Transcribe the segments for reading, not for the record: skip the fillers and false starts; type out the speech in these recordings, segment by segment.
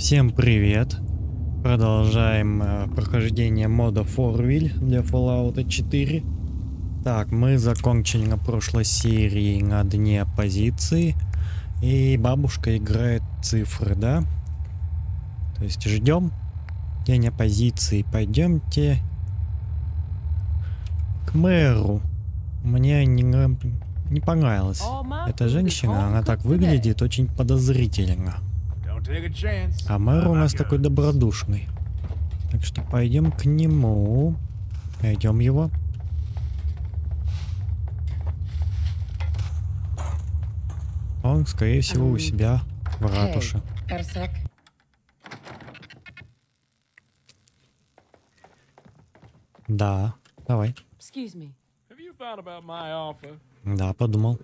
Всем привет! Продолжаем прохождение мода Fourville для Fallout 4. Так, мы закончили на прошлой серии на Дне оппозиции. И бабушка играет цифры, да? То есть ждем День оппозиции. Пойдемте к мэру. Мне не понравилась эта женщина. Она так выглядит очень подозрительно. А мэр у нас такой добродушный. Так что пойдем к нему. Найдем его. Он, скорее всего, у себя в ратуше. Да, давай. Да, подумал.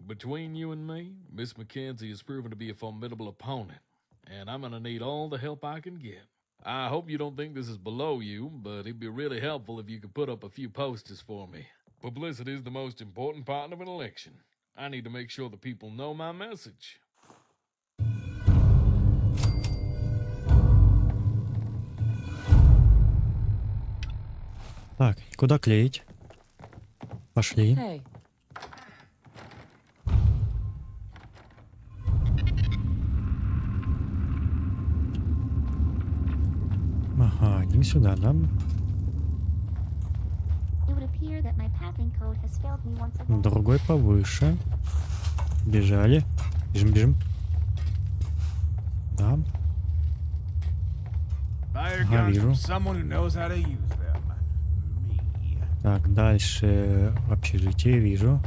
Between you and me, Miss Mackenzie has proven to be a formidable opponent, and I'm gonna need all the help I can get. I hope you don't think this is below you, but it'd be really helpful if you could put up a few posters for me. Publicity is the most important part of an election. I need to make sure the people know my message. Так, куда клеить? Пошли. Hey. Ага, один сюда, да? Другой повыше. Бежали. Бежим, бежим. Да. Ага, вижу. Так, дальше общежитие вижу.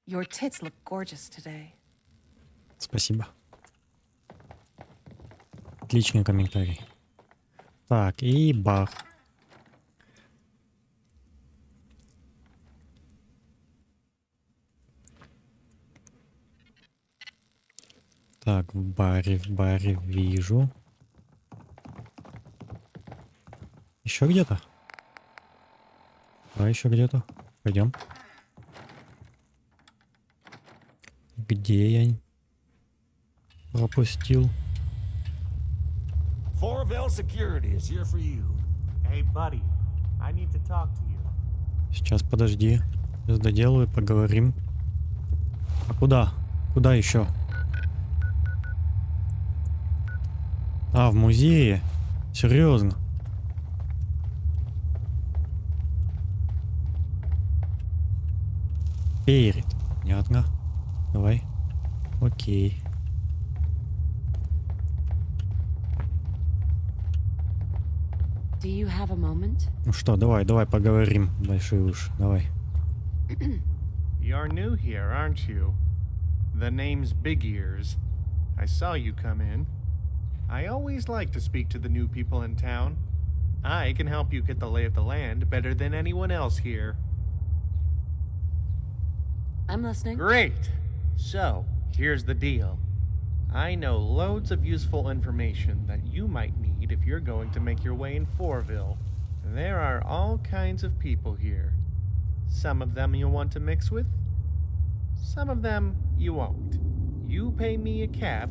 Your tits look gorgeous today. Спасибо. Отличный комментарий. Так, и бах. Так, в баре вижу. Еще где-то? Да, еще где-то. Пойдем. Где я пропустил? Fourville security is here for you. Hey, buddy, I need to talk to you. Сейчас, подожди. Сейчас доделаю, поговорим. А куда? Куда еще? А, в музее? Серьезно? Перед. Понятно. Давай. Окей. Do you have a moment? Ну что, давай поговорим. Большой уж. Давай. You're new here, aren't you? The name's Big Ears. I saw you come in. I always like to speak to the new people in town. I can help you get the lay of the land better than anyone else here. I'm listening. Great! So, here's the deal. I know loads of useful information that you might need if you're going to make your way in Fourville. There are all kinds of people here. Some of them you'll want to mix with. Some of them you won't. You pay me a cap,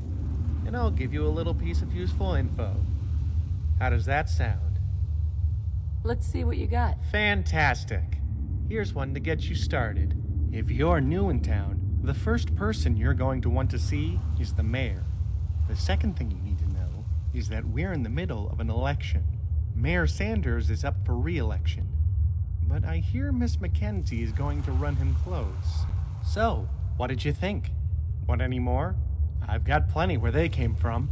and I'll give you a little piece of useful info. How does that sound? Let's see what you got. Fantastic. Here's one to get you started. If you're new in town, the first person you're going to want to see is the mayor. The second thing you need to know is that we're in the middle of an election. Mayor Sanders is up for re-election. But I hear Miss Mackenzie is going to run him close. So, what did you think? Want any more? I've got plenty where they came from.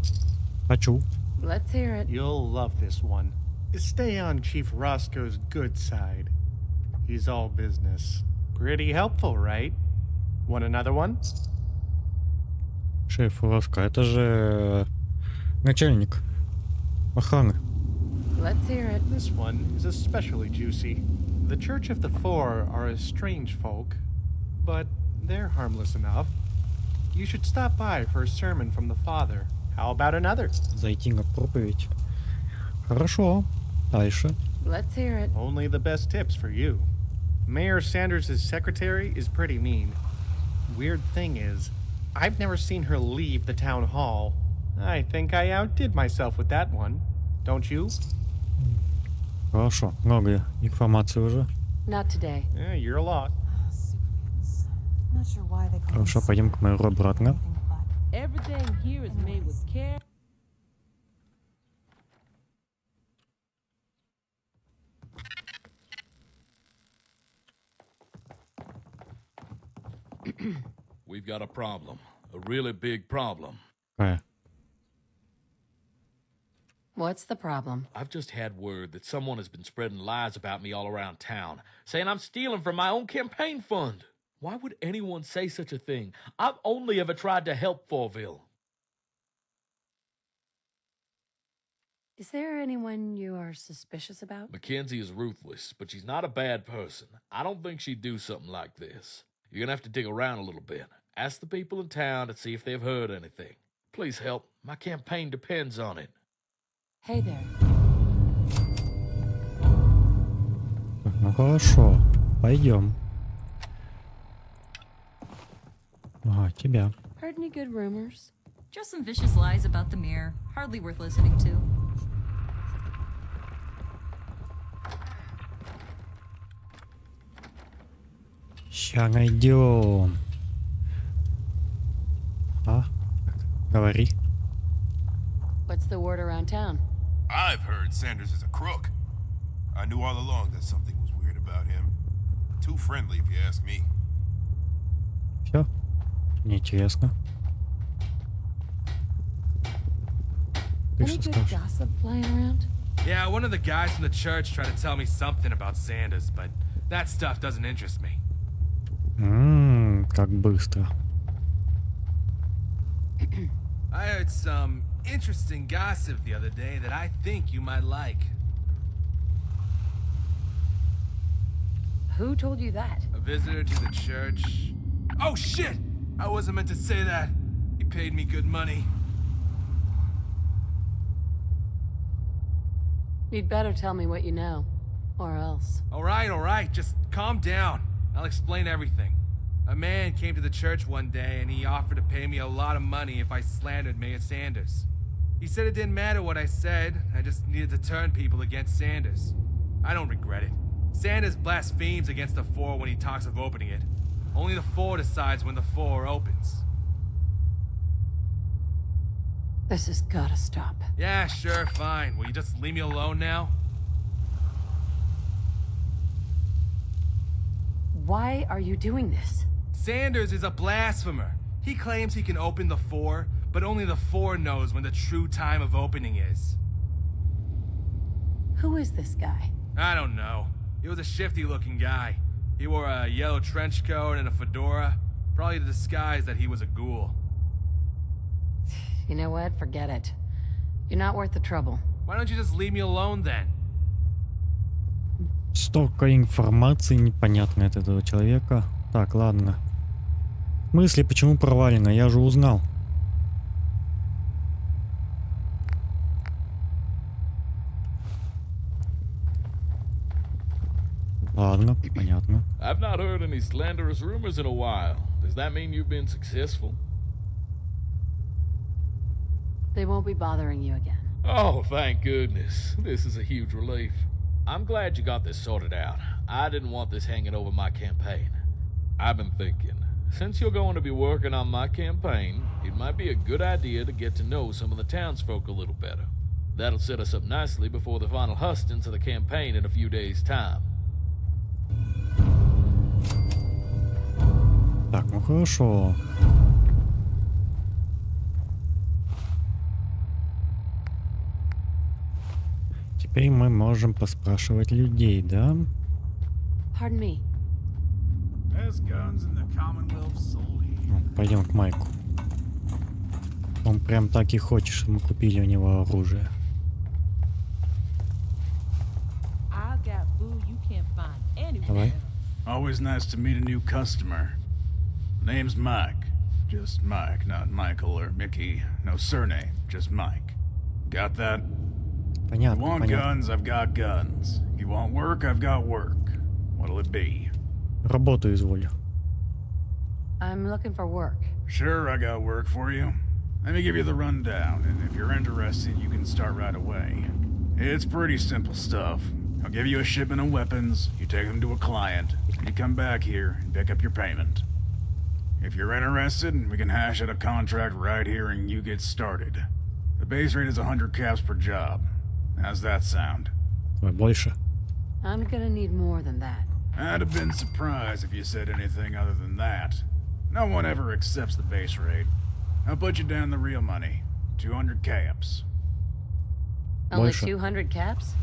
Хочу. Let's hear it. You'll love this one. Stay on Chief Roscoe's good side. He's all business. Pretty helpful, right? Want another one? Шеф Роско, это же начальник охраны. Let's hear it. This one is especially juicy. The Church of the Four are a strange folk, but they're harmless enough. You should stop by for a sermon from the Father. How about another? Зайти на проповедь. Хорошо. Дальше. Let's hear it. Only the best tips for you. Mayor Sanders' secretary is pretty mean. Weird thing is, I've never seen her leave the town hall. I think I outdid myself with that one. Don't you? Хорошо. Много информации уже. Not today. Yeah, you're a lot. Not sure why they call Хорошо, пойдем к мэру обратно. Everything here is made with care. We've got a problem. A really big problem. Какая? What's the problem? I've just had word that someone has been spreading lies about me all around town, saying I'm stealing from my own campaign fund. Why would anyone say such a thing? I've only ever tried to help Fourville. Is there anyone you are suspicious about? Mackenzie is ruthless, but she's not a bad person. I don't think she'd do something like this. You're gonna have to dig around a little bit. Ask the people in town to see if they've heard anything. Please help. My campaign depends on it. Hey there. Ну хорошо. Пойдем. Ага, тебя. Heard any good rumors? Just some vicious lies about the mayor. Hardly worth listening to. Ща найдем. А? Говори. What's the word around town? I've heard Sanders is a crook. I knew all along that something was weird about him. Too friendly, if you ask me. Все. Неинтересно. Ты Any что good скажешь? gossip flying around? Yeah, one of the guys from the church tried to tell me something about Sanders, but that stuff doesn't interest me. Как быстро. I heard some interesting gossip the other day that I think you might like. Who told you that? A visitor to the church. Oh shit! I wasn't meant to say that. He paid me good money. You'd better tell me what you know. Or else. Alright, just calm down. I'll explain everything. A man came to the church one day and he offered to pay me a lot of money if I slandered Mayor Sanders. He said it didn't matter what I said, I just needed to turn people against Sanders. I don't regret it. Sanders blasphemes against the Four when he talks of opening it. Only the Four decides when the Four opens. This has gotta stop. Yeah, sure, fine. Will you just leave me alone now? Why are you doing this? Sanders is a blasphemer. He claims he can open the Four, but only the Four knows when the true time of opening is. Who is this guy? I don't know. He was a shifty-looking guy. He wore a yellow trench coat and a fedora, probably to disguise that he was a ghoul. You know what? Forget it. You're not worth the trouble. Why don't you just leave me alone then? Столько информации непонятной от этого человека. Так, ладно. В смысле, почему провалено? Я же узнал. Ладно, понятно. I've not heard any slanderous rumors in a while. Does that mean you've been successful? They won't be bothering you again. Oh, thank goodness. This is a huge relief. I'm glad you got this sorted out. I didn't want this hanging over my campaign. I've been thinking, since you're going to be working on my campaign, it might be a good idea to get to know some of the townsfolk a little better. That'll set us up nicely before the final hustings of the campaign in a few days' time. Так, ну хорошо. Теперь мы можем поспрашивать людей, да? Pardon me. Best guns in the Commonwealth sold here. Ну, пойдем к Майку. Он прям так и хочет, чтобы мы купили у него оружие. I got food you can't find anywhere. Давай. Always nice to meet a new customer. Name's Mike. Just Mike, not Michael or Mickey. No surname, just Mike. Got that? If you Понятно, want понятно. guns, I've got guns. If you want work, I've got work. What'll it be? Работу изволю. I'm looking for work. Sure, I got work for you. Let me give you the rundown, and if you're interested, you can start right away. It's pretty simple stuff. I'll give you a shipment of weapons, you take them to a client, and you come back here and pick up your payment. If you're interested, we can hash out a contract right here and you get started. The base rate is 100 caps per job. How's that sound? Ой, больше. I'm gonna need more than that. I'd have been surprised if you said anything other than that. No one ever accepts the base rate. I'll put you down the real money. 200 caps. Only Больше. 200 caps?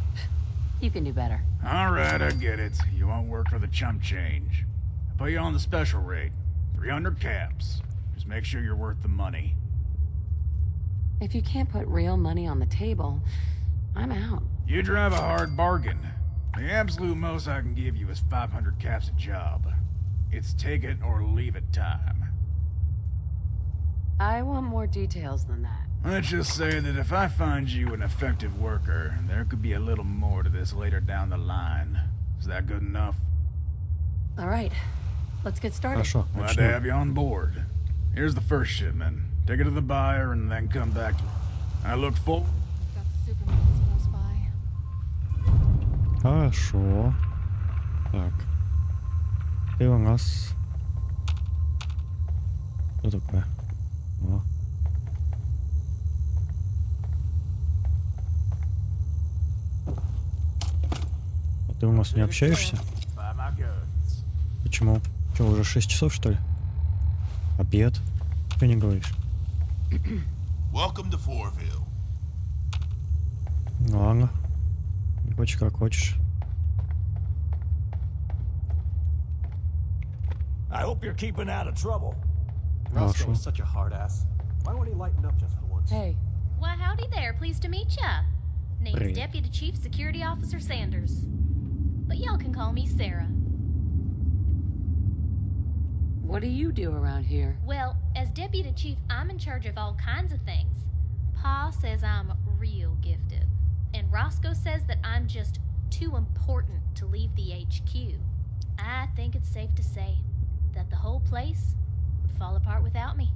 You can do better. Alright, I get it. You won't work for the chump change. I'll put you on the special rate. 300 caps. Just make sure you're worth the money. If you can't put real money on the table, I'm out. You drive a hard bargain. The absolute most I can give you is 500 caps a job. It's take it or leave it time. I want more details than that. Let's just say that if I find you an effective worker, there could be a little more to this later down the line. Is that good enough? All right, let's get started. Хорошо, Glad to начнем. have you on board. Here's the first shipment. Take it to the buyer and then come back to... I look forward... Got Superman's close by. Хорошо. Так. Ты у нас... Что такое? О. А ты у нас не общаешься? Почему? Что, уже 6 часов, что ли? Обед? Ты не говоришь? Welcome to Fourville. Ну ладно. Не хочешь, как хочешь. I hope you're keeping out of trouble. Хорошо. is such a hard ass. Why won't he lighten up just for once? Hey, Why, howdy there. Pleased to meet ya. Name's Привет. Deputy Chief Security Officer Sanders. But y'all can call me Sarah. what do you do around here? Well, as Deputy Chief, I'm in charge of all kinds of things. Pa says I'm real gifted. And Roscoe says that I'm just too important to leave the HQ. I think it's safe to say that the whole place would fall apart without me.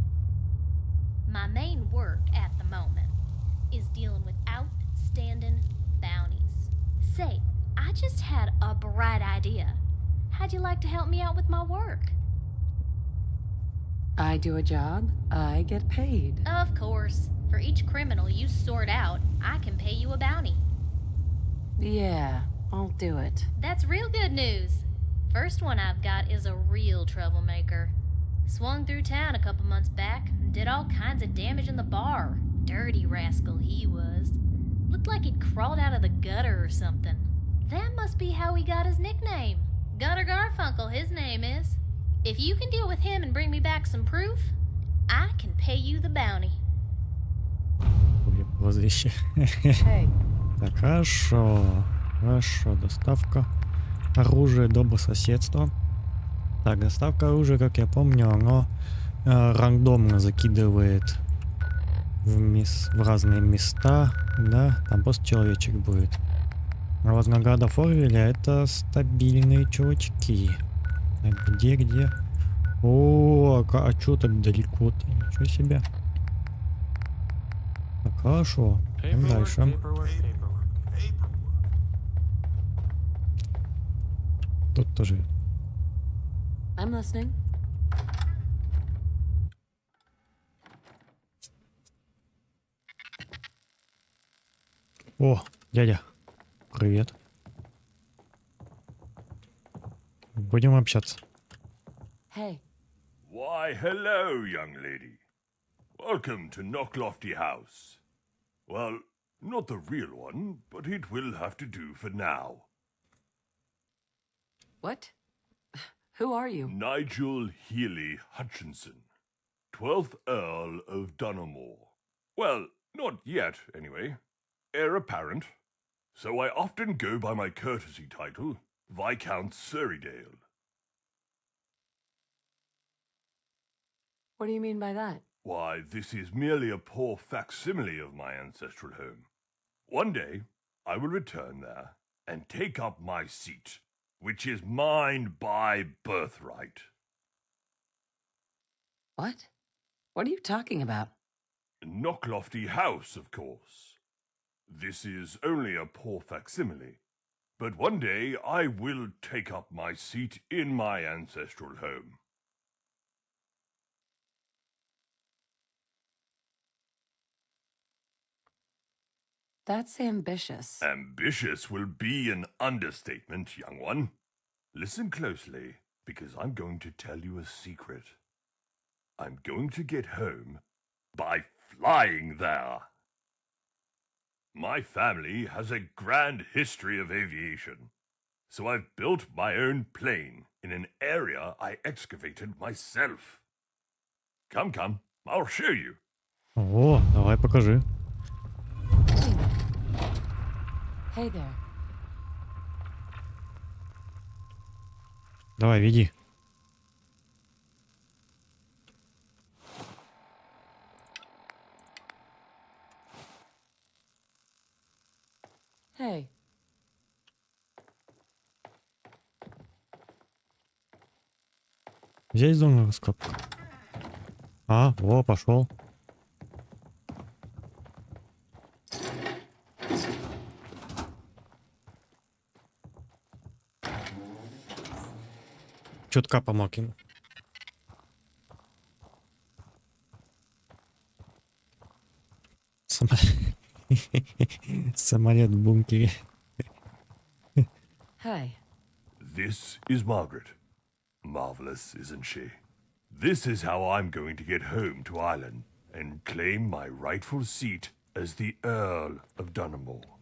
My main work at the moment is dealing with outstanding bounties. Say, I just had a bright idea. How'd you like to help me out with my work? I do a job, I get paid. Of course. For each criminal you sort out, I can pay you a bounty. Yeah, I'll do it. That's real good news. First one I've got is a real troublemaker. Swung through town a couple months back and did all kinds of damage in the bar. Dirty rascal he was. Looked like he'd crawled out of the gutter or something. That must be how he got his nickname. Gutter Garfunkel, his name is. If you can deal with him and bring me back some proof, I can pay you the bounty. Возвище. Hey, Так, хорошо. Хорошо, доставка. Оружие, добрососедство. Так, доставка оружия, как я помню, оно рандомно закидывает в разные места, да, там просто человечек будет. А вот награда Форвиля это стабильные чувачки. Так, где? О, а чё так далеко-то? Ничего себе. Так, хорошо. Идем дальше. Тут тоже. I'm listening. О, дядя. Привет. Будем общаться. Hey, Why, hello, young lady. Welcome to Knocklofty House. Well, not the real one, but it will have to do for now. what? Who are you? Nigel Healy Hutchinson, 12th Earl of Dunamore. Well, not yet, anyway. Heir apparent. So I often go by my courtesy title, Viscount Surreydale. What do you mean by that? Why, this is merely a poor facsimile of my ancestral home. One day, I will return there and take up my seat, which is mine by birthright. What? What are you talking about? Knocklofty House, of course. This is only a poor facsimile, but one day I will take up my seat in my ancestral home. That's ambitious. Ambitious will be an understatement, young one. Listen closely, because I'm going to tell you a secret. I'm going to get home by flying there. My family has a grand history of aviation, so I've built my own plane in an area I excavated myself. Come, come, I'll show you. О, давай покажи. Hey there. Давай, веди. Hey. Здесь зона раскопки. А, о, пошел. Чутка помог ему. Самолет в бункере. Hey. This is Margaret. Marvelous, isn't she? This is how I'm going to get home to Ireland and claim my rightful seat as the Earl of Dunamore.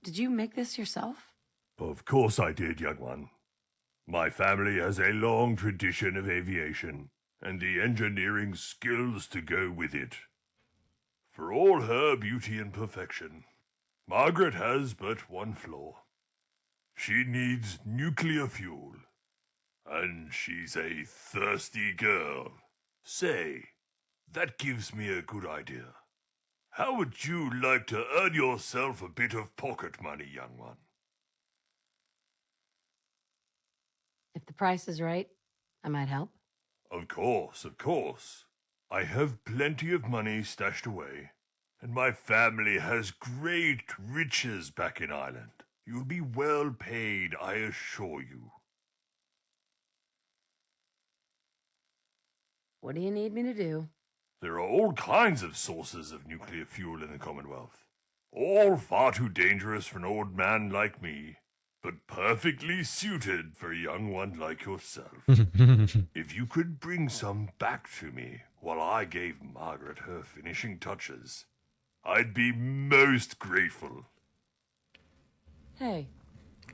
Did you make this yourself? Of course I did, young one. My family has a long tradition of aviation, and the engineering skills to go with it. For all her beauty and perfection, Margaret has but one flaw. She needs nuclear fuel. And she's a thirsty girl. Say, that gives me a good idea. How would you like to earn yourself a bit of pocket money, young one? If the price is right, I might help. Of course, of course. I have plenty of money stashed away, and my family has great riches back in Ireland. You'll be well paid, I assure you. What do you need me to do? There are all kinds of sources of nuclear fuel in the Commonwealth. All far too dangerous for an old man like me, but perfectly suited for a young one like yourself. If you could bring some back to me while I gave Margaret her finishing touches, I'd be most grateful. Hey.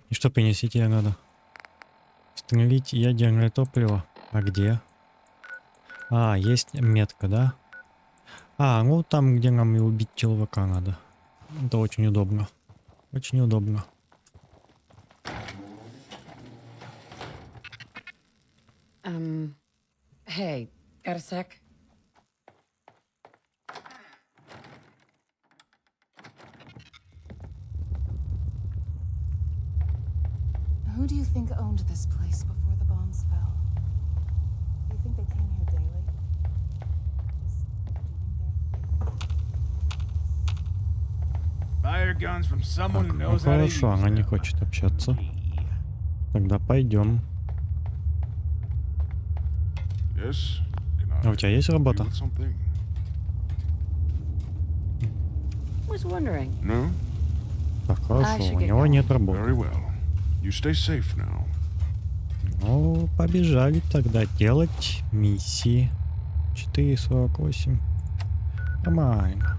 И что принесите надо? Установить ядерное топливо. А где? А, есть метка, да? А, ну там, где нам и убить человека надо. Это очень удобно. Очень удобно. Hey, got a sec? Who do you think owned this place before the bombs fell? Do you think they came here daily? Buy your guns from someone who Так, ну knows how to use хорошо, она не them. хочет общаться. Тогда пойдем. Yes? А у тебя есть работа? Was wondering. No? Так, хорошо, should у get него going. нет работы. Very well. You stay safe now. Ну, побежали тогда делать миссии. 4.48. Нормально.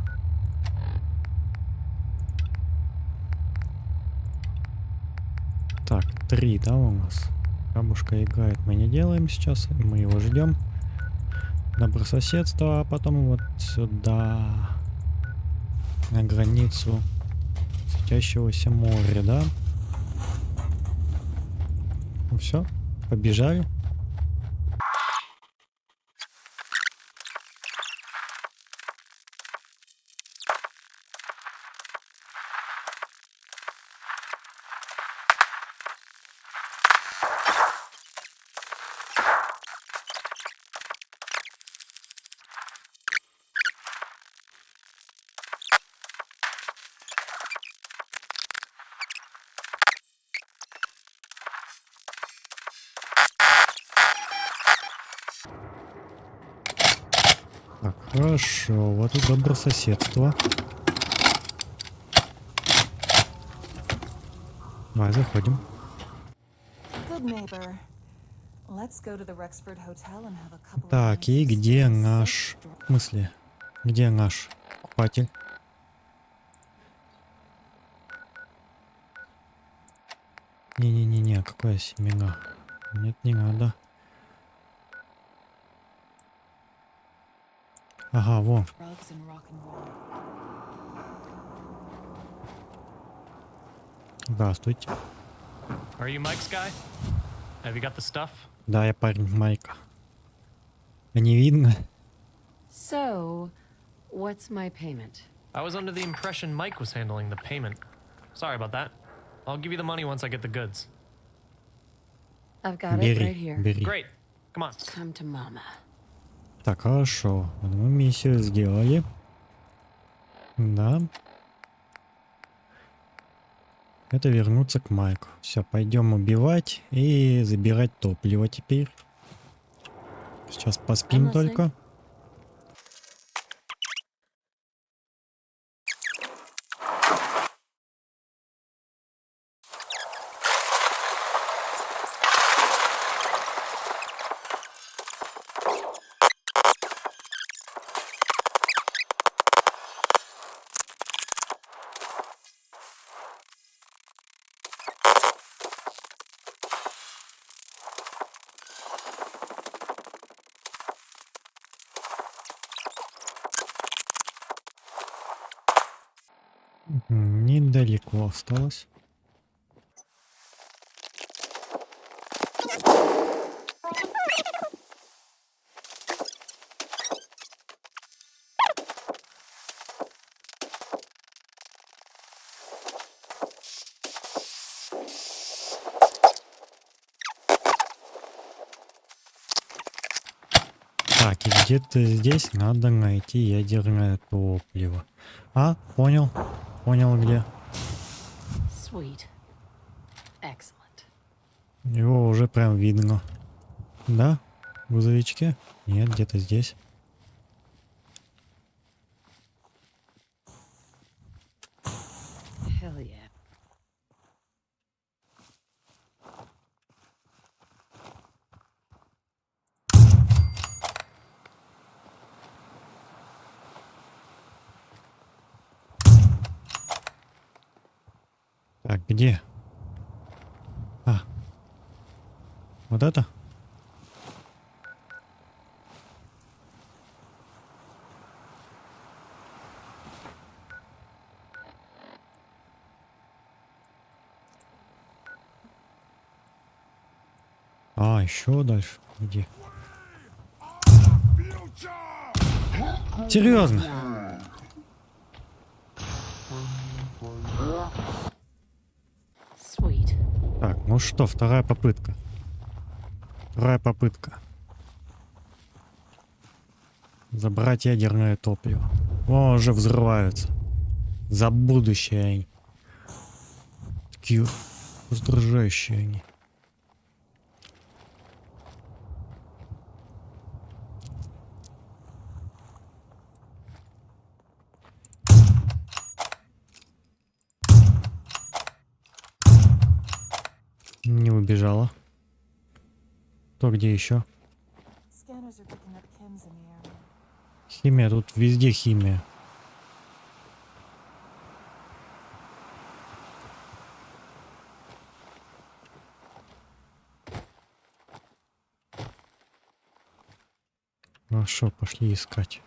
Так, 3, да, у нас? Бабушка играет, мы не делаем сейчас, мы его ждем. Добрососедство, а потом вот сюда, на границу светящегося моря, да? Ну все, побежали. Хорошо, вот и добрососедство. Давай, заходим. Так, и где наш... В смысле? Где наш покупатель? Не-не-не-не, какая семена? Нет, не надо. Ага, во. Здравствуйте. Are you Mike's guy? Have you got the stuff? Да, я парень Майка. А не видно? So, what's my payment? I was under the impression Mike was handling the payment. Sorry about that. I'll give you the money once I get the goods. I've got it right Бери, here. бери. Great. Come on. Come to mama. Так, хорошо. Одну миссию сделали. Да. Это вернуться к Майку. Все, пойдем убивать и забирать топливо теперь. Сейчас поспим только. Недалеко осталось. Так, и где-то здесь надо найти ядерное топливо. А, понял. Понял, где. Sweet. Excellent. Его уже прям видно. Да? В грузовичке? Нет, где-то здесь. Hell yeah. Так, где? А. Вот это? А, еще дальше. Где? Серьезно? Sweet. Так, ну что, вторая попытка. Вторая попытка. Забрать ядерное топливо. О, уже взрываются. За будущее они. Такие раздражающие они. Не убежала. То где еще? Химия, тут везде химия. Хорошо, пошли искать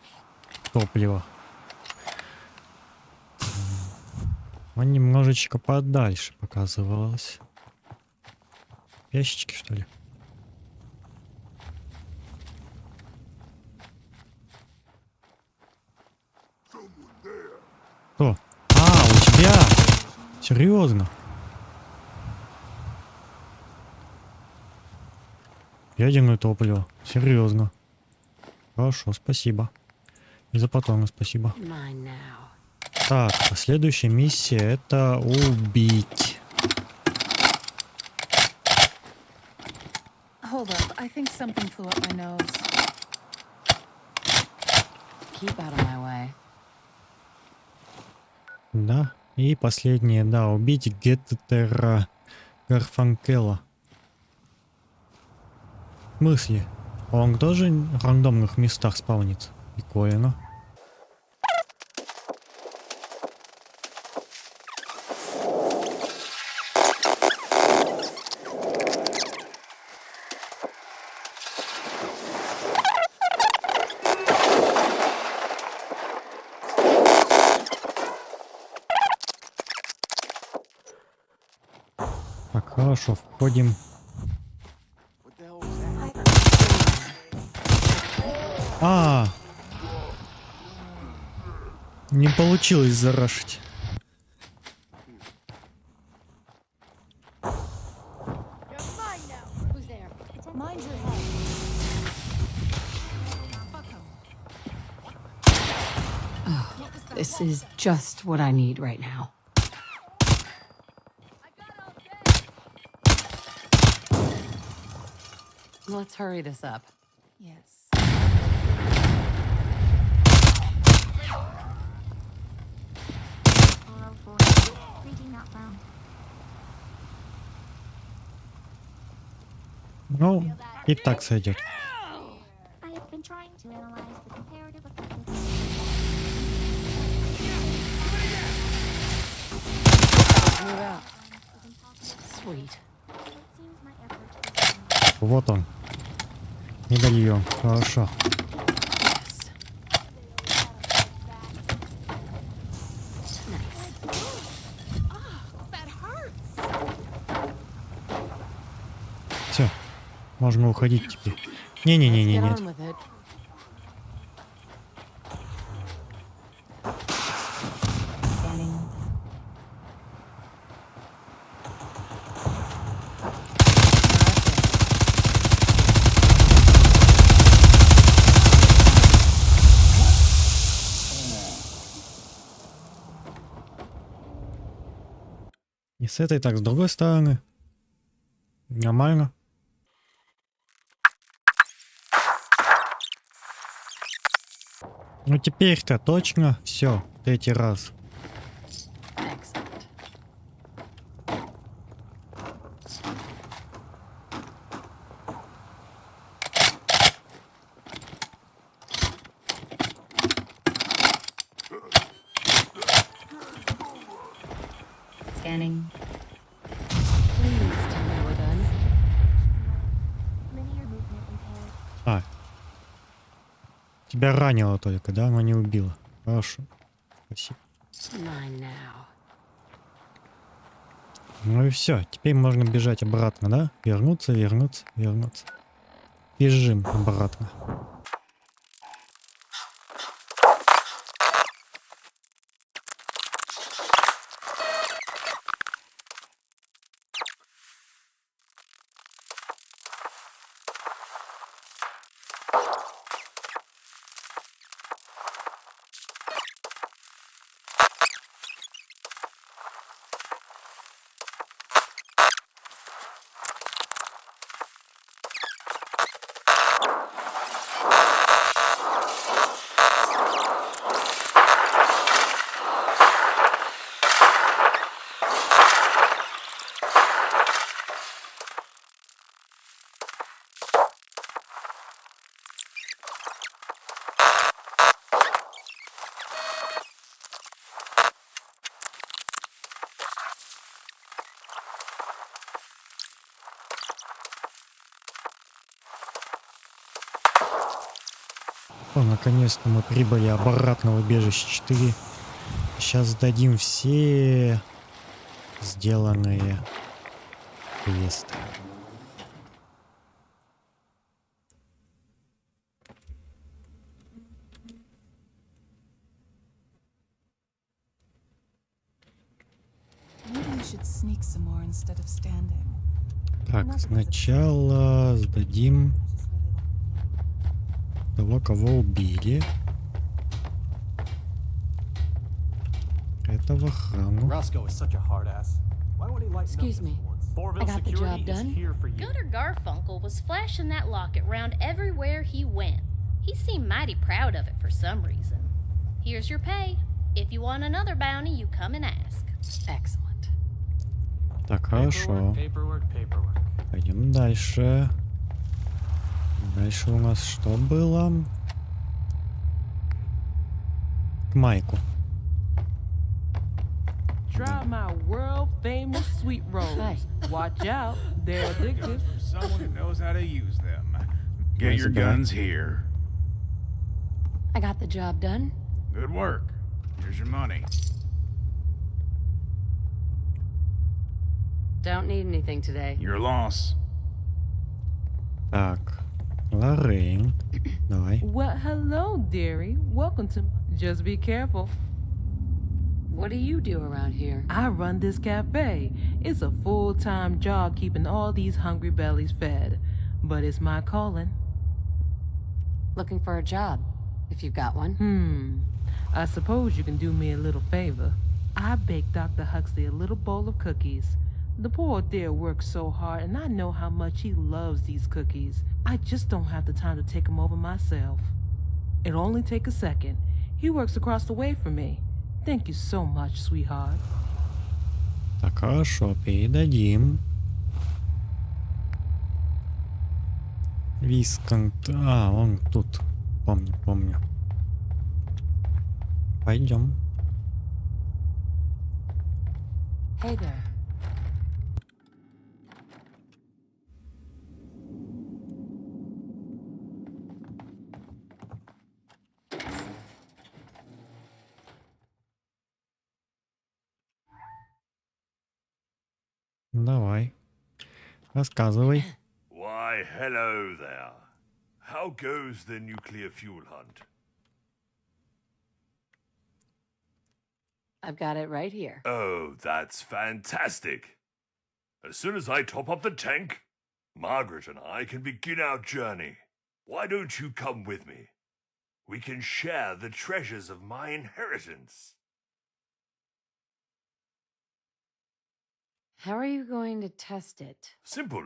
топливо. Он немножечко подальше показывалось. Ящички, что ли? Что? А, у тебя? Серьезно? Ядерное топливо. Серьезно. Хорошо, спасибо. И за патроны спасибо. Так, следующая миссия это убить. Hold up, I think something flew up my nose. keep out of my way. Да. И последнее, да, убить Геттера Гарфанкела. В смысле? Он тоже в рандомных местах спавнится? Прикольно. Так, хорошо, входим. Не получилось зарашить. This is just what I need right now. Let's hurry this up. Yes. Ну, и так сойдет. Вот он. Медальон. Хорошо. Все. Можно уходить теперь. Не-не-не-не, нет. И с этой так, с другой стороны. Нормально. Ну теперь-то точно все, третий раз. Scanning. Please tell me we're done. А. Тебя ранило только, да? Но не убило. Хорошо. Спасибо. Ну и все. Теперь можно бежать обратно, да? Вернуться, вернуться, вернуться. Бежим обратно. О, наконец-то мы прибыли обратно в убежище 4. Сейчас сдадим все сделанные квесты. Так, сначала сдадим того, кого убили. Это в охрану. Excuse me. I got the job done. Gunter Garfunkel was flashing that locket round everywhere he went. He seemed mighty proud of it for some reason. Here's your pay. If you want another bounty, you come and ask. Excellent. Так, хорошо. Paperwork. Пойдем дальше. Дальше у нас что было? К Майку. Try my world famous sweet rolls. Watch out, they're addictive. From someone who knows how to use them. Get your guns here. I got the job done. Good work. Here's your money. Don't need anything today. Your loss. Так, Лоррейн, давай. Well, hello, dearie. Welcome to. Just be careful. What do you do around here? I run this cafe. It's a full-time job keeping all these hungry bellies fed. But it's my calling. Looking for a job, if you've got one. I suppose you can do me a little favor. I baked Dr. Huxley a little bowl of cookies. The poor dear works so hard, and I know how much he loves these cookies. I just don't have the time to take them over myself. It'll only take a second. He works across the way from me. Thank you so much, sweetheart. Так, хорошо, передадим. Висконт. А, он тут. Помню. Пойдем. Hey there. Давай. Рассказывай. Why, hello there. How goes the nuclear fuel hunt? I've got it right here. Oh, that's fantastic. As soon as I top up the tank, Margaret and I can begin our journey. Why don't you come with me? We can share the treasures of my inheritance. How are you going to test it? Simple.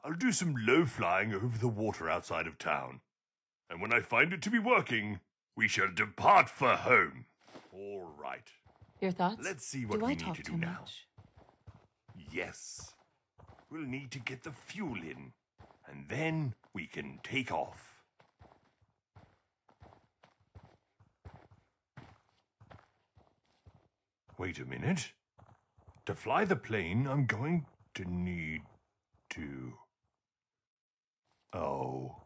I'll do some low flying over the water outside of town. And when I find it to be working, we shall depart for home. All right. Your thoughts? Let's see what Do we I need talk to do too now. much? Yes. We'll need to get the fuel in, and then we can take off. Wait a minute. To fly the plane, I'm going to need to... Oh,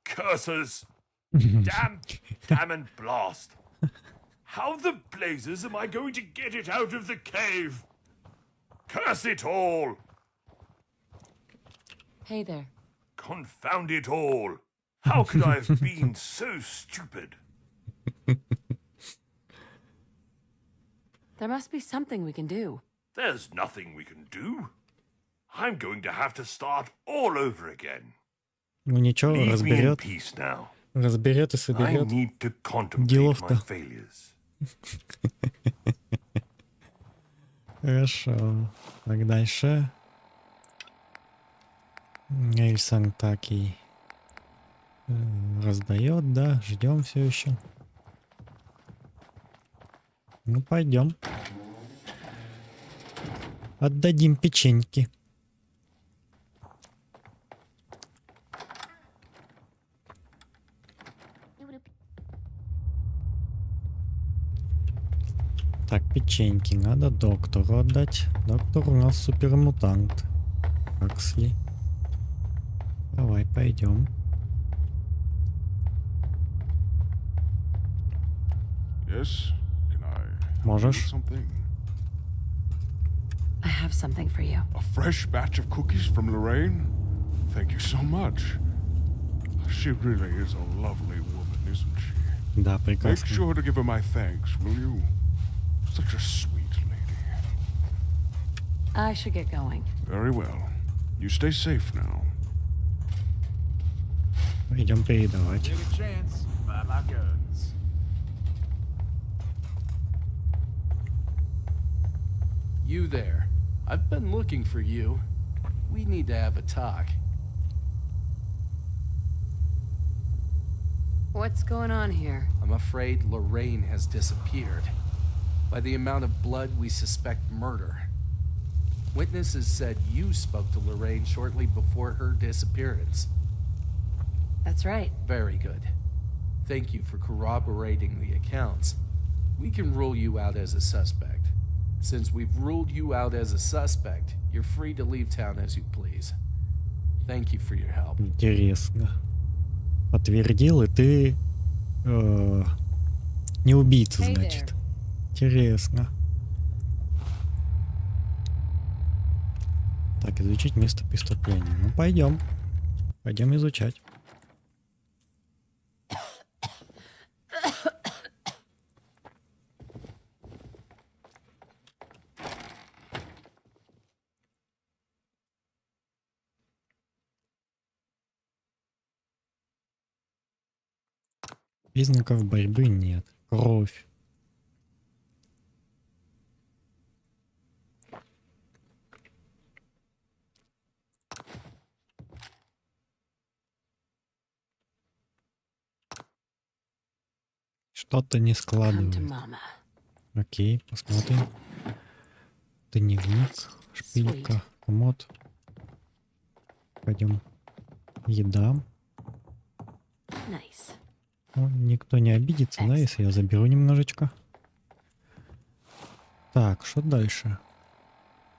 curses! Damn and blast! How the blazes am I going to get it out of the cave? Curse it all! Hey there. Confound it all! How could I have been so stupid? There must be something we can do. There's nothing we can do. I'm going to have to start all over again. Ну ничего, Leave me in разберет. peace now. Разберет и I соберет. need to contemplate Делов-то. my failures. Хорошо. Так, дальше. Эльсан так и раздает, да? Ждем все еще. Ну, пойдем. Отдадим печеньки. Так, печеньки надо доктору отдать. Доктор у нас супермутант. Аксли. Давай, пойдем. Yes? Can I help you with Можешь. something? I have something for you. A fresh batch of cookies from Lorraine? Thank you so much. She really is a lovely woman, isn't she? Да, Make прекрасно. sure to give her my thanks, will you? Such a sweet lady. I should get going. Very well. You stay safe now. Идем передавать. Take a chance. Buy my guns. You there. I've been looking for you. We need to have a talk. What's going on here? I'm afraid Lorraine has disappeared. By the amount of blood, we suspect murder. Witnesses said you spoke to Lorraine shortly before her disappearance. That's right. Very good. Thank you for corroborating the accounts. We can rule you out as a suspect. Since we've ruled you out as a suspect, you're free to leave town as you please. Thank you for your help. Интересно. Подтвердил, и ты не убийца, значит. Интересно. Так, изучить место преступления. Ну, пойдем. Пойдем изучать. Признаков борьбы нет. Кровь. Что-то не складывается. Окей, посмотрим. Дневник, шпилька, комод. Пойдем. Еда. Ну, никто не обидится, да, если я заберу немножечко. Так, что дальше?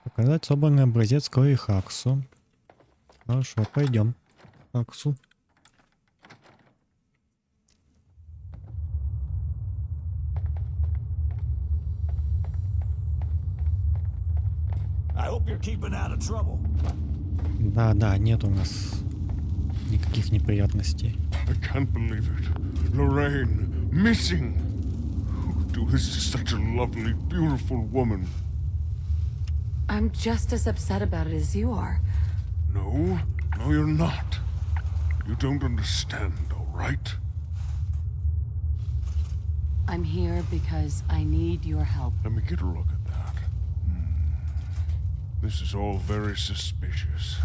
Показать собранный образец крови Хаксу. Хорошо, пойдем. Хаксу. Да, нет у нас никаких неприятностей. I can't believe it. Lorraine, missing. Who would do this to such a lovely, beautiful woman? I'm just as upset about it as you are. No, you're not. You don't understand, all right? I'm here because I need your help. Let me get a look at that. This is all very suspicious.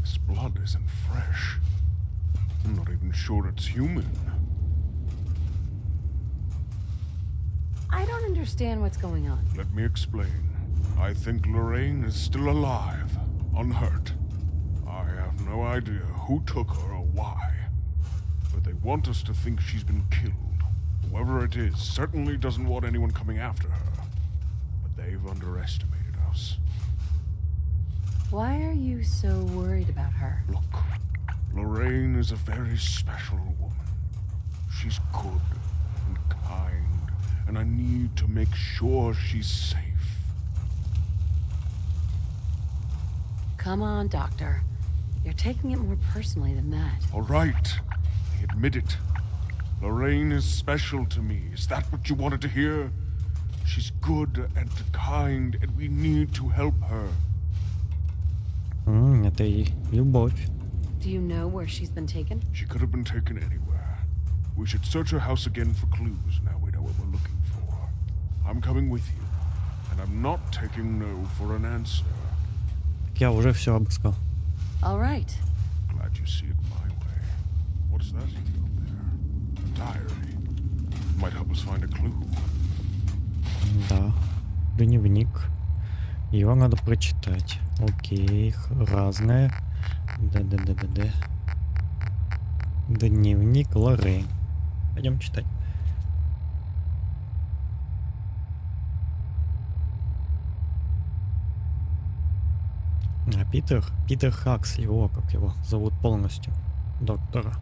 This blood isn't fresh. I'm not even sure it's human. I don't understand what's going on. Let me explain. I think Lorraine is still alive, unhurt. I have no idea who took her or why. But they want us to think she's been killed. Whoever it is certainly doesn't want anyone coming after her. But they've underestimated us. Why are you so worried about her? Look, Lorraine is a very special woman. She's good and kind, and I need to make sure she's safe. Come on, Doctor. You're taking it more personally than that. All right, I admit it. Lorraine is special to me. Is that what you wanted to hear? She's good and kind, and we need to help her. Это и любовь. Do you know where she's been taken? She could have been taken anywhere. We should search her house again for clues now we know what we're looking for. I'm coming with you, and I'm not taking no for an answer. Я уже все обыскал. All right. Glad you see it my way. What is that up there? A diary. Might help us find a clue. Да. Дневник. Его надо прочитать. Окей, разное. Да. Дневник Лоррейн. Пойдем читать. А Питер Хаксли, о, как его зовут полностью, доктора.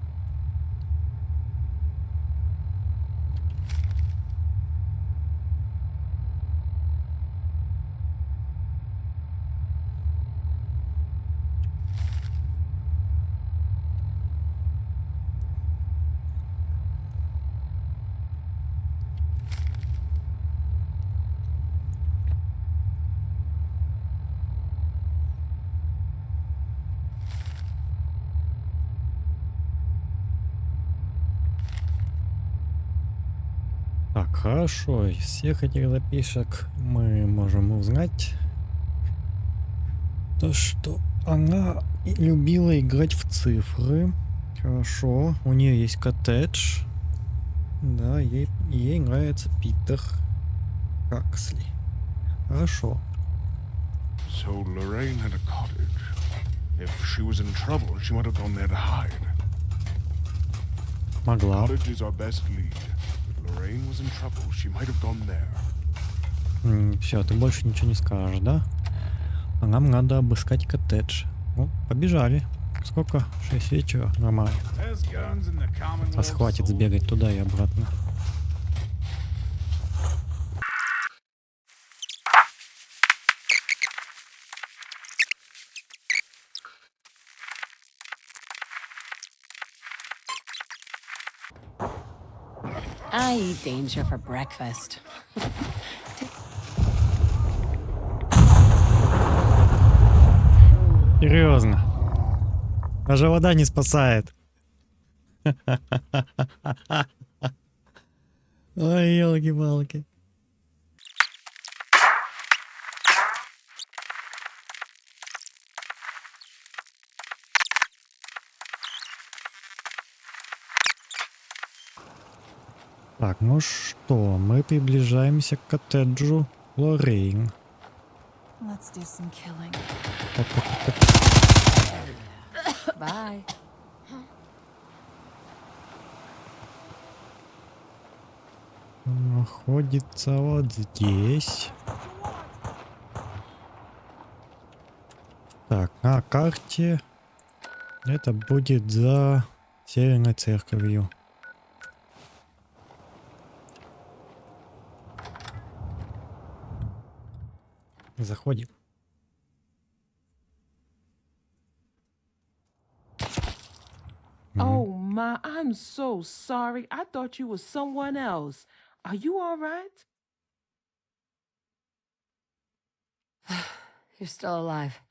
Так, хорошо, из всех этих записок мы можем узнать то, что она любила играть в цифры, Хорошо. У нее есть коттедж. Да, ей нравится Питер Хаксли. Хорошо. So Lorraine had a cottage. If she was in trouble, she might have gone there to hide. Могла. Cottage is our best lead. If Lorraine was in trouble, she might have gone there. Все, ты больше ничего не скажешь, да? А нам надо обыскать коттедж. Ну, побежали. Сколько? 6 вечера? Нормально. Нас хватит сбегать туда и обратно. I eat danger for breakfast. Серьезно. Даже вода не спасает. Ой, елки-палки. Так, ну что, мы приближаемся к коттеджу Лоррейн. Let's do some killing. Так. Bye. Находится вот здесь. Так, на карте это будет за Северной церковью. Заходим. Oh my, I'm so sorry. I thought you was someone else. Are you all right? You're still alive.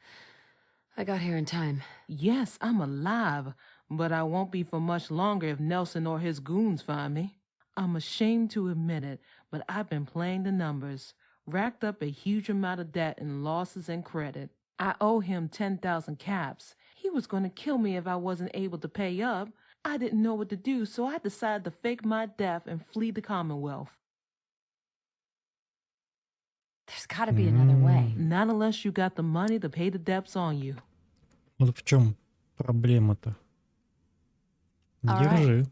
I got here in time. Yes, I'm alive, but I won't be for much longer if Nelson or his goons find me. I'm ashamed to admit it, but I've been playing the numbers. Racked up a huge amount of debt in losses and credit. I owe him 10,000 caps. He was going to kill me if I wasn't able to pay up. I didn't know what to do, so I decided to fake my death and flee the Commonwealth. There's gotta be another way. Not unless you got the money to pay the debts on you. Вот в чем проблема-то? Держи.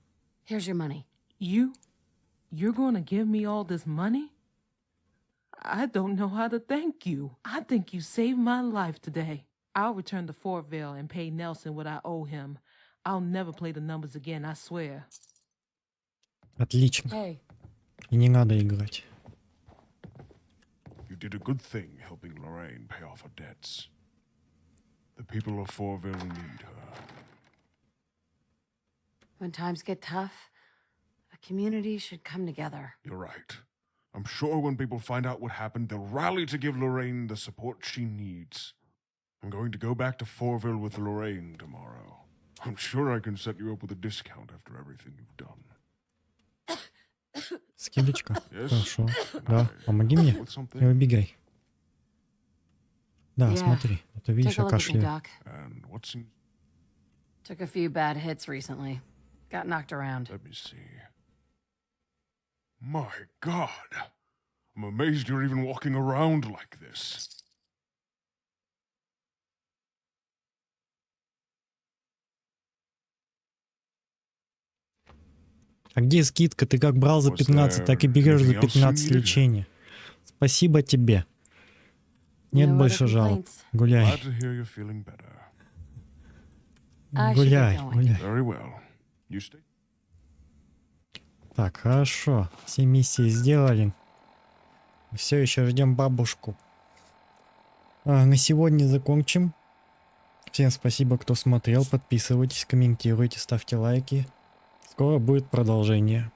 Here's your money. You're going to give me all this money? I don't know how to thank you. I think you saved my life today. I'll return to Fourville and pay Nelson what I owe him. I'll never play the numbers again, I swear. Отлично. Hey. И не надо играть. You did a good thing helping Lorraine pay off her debts. The people of Fourville need her. When times get tough, a community should come together. You're right. I'm sure when people find out what happened, they'll rally to give Lorraine the support she needs. I'm going to go back to Fourville with Lorraine tomorrow. I'm sure I can set you up with a discount after everything you've done. Скидочка? Хорошо. Да, помоги мне. Не убегай. Да, смотри. Это видишь, я кашляю. Took a few bad hits recently. Got knocked around. Let me see. My God. I'm amazed you're even walking around like this. А где скидка? Ты как брал за 15, так и берешь за 15 лечения. Спасибо тебе. Нет больше жалоб. Гуляй. Гуляй, гуляй. Так, хорошо. Все миссии сделали. Все еще ждем бабушку. На сегодня закончим. Всем спасибо, кто смотрел. Подписывайтесь, комментируйте, ставьте лайки. Скоро будет продолжение.